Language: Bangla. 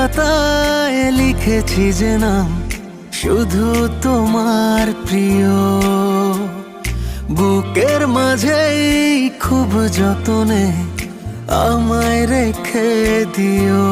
পাতায় লিখেছি যে নাম শুধু তোমার প্রিয়। বুকের মাঝেই খুব যতনে আমায় রেখে দিও।